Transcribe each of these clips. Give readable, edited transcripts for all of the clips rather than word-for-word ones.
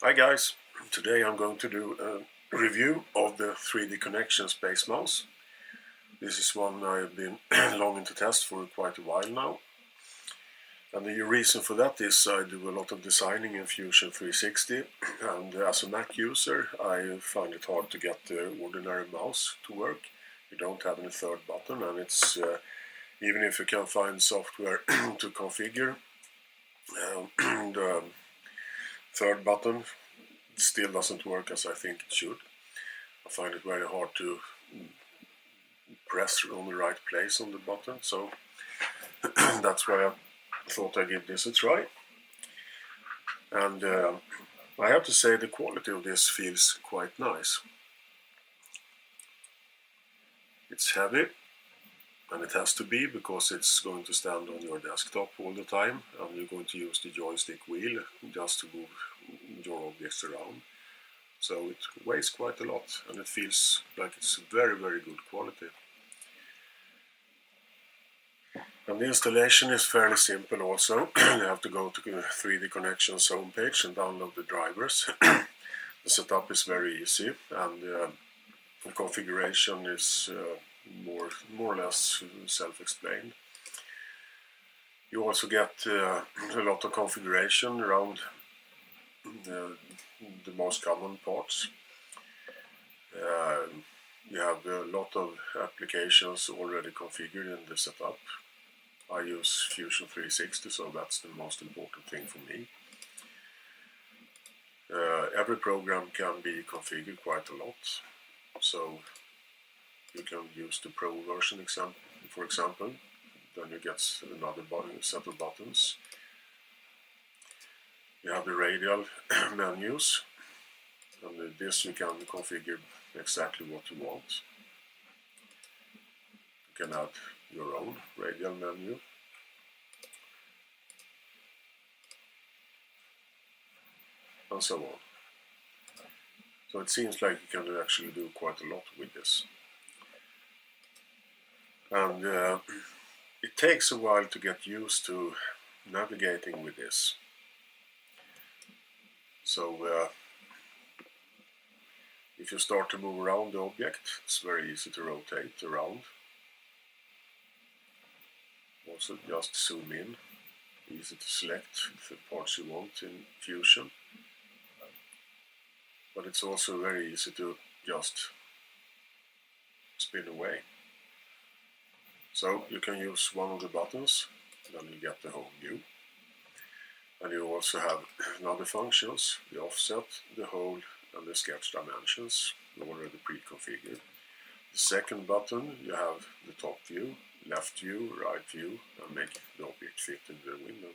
Hi guys, today I'm going to do a review of the 3Dconnexion Spacemouse. This is one I've been longing to test for quite a while now. And the reason for that is I do a lot of designing in Fusion 360, and as a Mac user I find it hard to get the ordinary mouse to work. You don't have any third button, and it's even if you can find software to configure the third button, it still doesn't work as I think it should. I find it very hard to press on the right place on the button, so that's why I thought I'd give this a try. And I have to say the quality of this feels quite nice. It's heavy, and it has to be because it's going to stand on your desktop all the time, and you're going to use the joystick wheel just to move your objects around. So it weighs quite a lot, and it feels like it's very, very good quality. And the installation is fairly simple also. You have to go to 3Dconnexion's homepage and download the drivers. The setup is very easy, and the configuration is more or less self-explained. You also get a lot of configuration around the most common parts. You have a lot of applications already configured in the setup. I use Fusion 360, so that's the most important thing for me. Every program can be configured quite a lot, so you can use the Pro version for example. Then you get another set of buttons. You have the radial menus, and with this you can configure exactly what you want. You can add your own radial menu. And so on. So it seems like you can actually do quite a lot with this. And it takes a while to get used to navigating with this. So if you start to move around the object, it's very easy to rotate around. Also just zoom in, easy to select the parts you want in Fusion. But it's also very easy to just spin away. So you can use one of the buttons, then you get the whole view. And you also have other functions, the offset, the hole, and the sketch dimensions already pre-configured. The second button, you have the top view, left view, right view, and make the object fit in the window.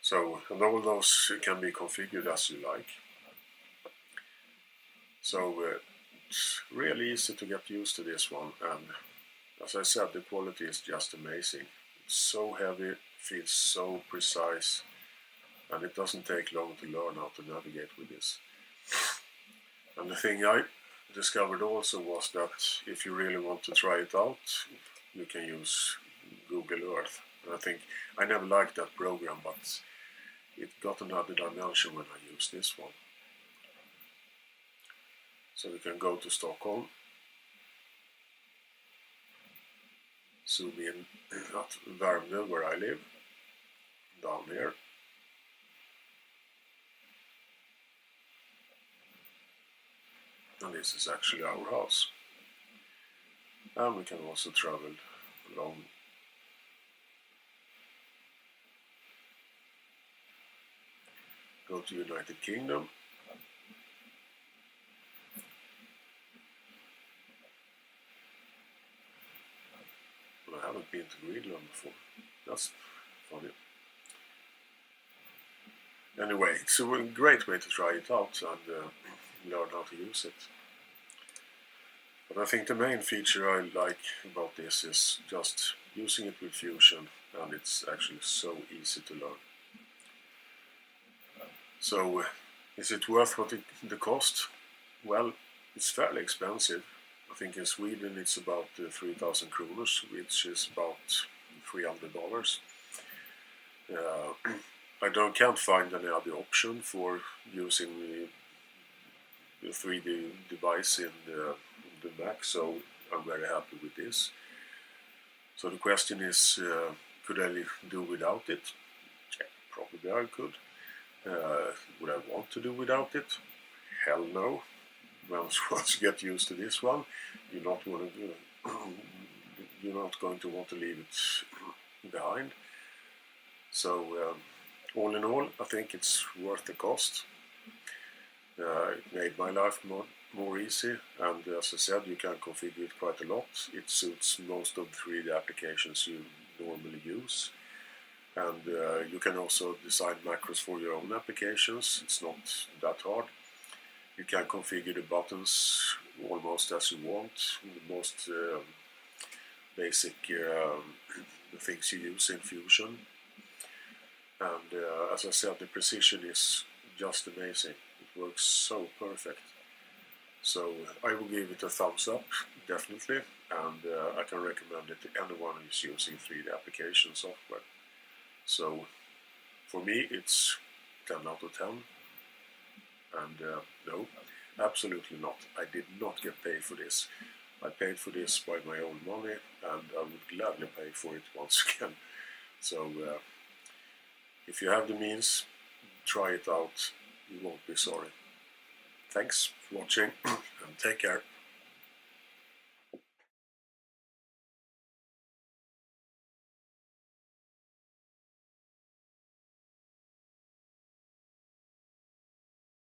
So, and all those can be configured as you like. So it's really easy to get used to this one, and as I said, the quality is just amazing. It's so heavy, feels so precise, and it doesn't take long to learn how to navigate with this. And the thing I discovered also was that if you really want to try it out, you can use Google Earth. And I think I never liked that program, but it got another dimension when I used this one. So we can go to Stockholm, zoom in at Värmdö where I live, down here. And this is actually our house. And we can also travel along go to United Kingdom. I haven't been to Greenland before. That's funny. Anyway, it's a great way to try it out and learn how to use it. But I think the main feature I like about this is just using it with Fusion, and it's actually so easy to learn. So, is it worth what the cost? Well, it's fairly expensive. I think in Sweden it's about 3,000 kronor, which is about $300. can't find any other option for using the 3D device in the Mac, so I'm very happy with this. So the question is, could I do without it? Yeah, probably I could. Would I want to do without it? Hell no. Once you get used to this one, you're not going to want to leave it behind. So all in all, I think it's worth the cost. It made my life more easy, and as I said, you can configure it quite a lot. It suits most of the 3D applications you normally use, and you can also design macros for your own applications. It's not that hard. You can configure the buttons almost as you want, the most basic things you use in Fusion. And as I said, the precision is just amazing. It works so perfect. So I will give it a thumbs up, definitely, and I can recommend it to anyone who's using 3D application software. So for me, it's 10 out of 10. And no, absolutely not. I did not get paid for this. I paid for this by my own money, and I would gladly pay for it once again. So if you have the means, try it out. You won't be sorry. Thanks for watching, and take care.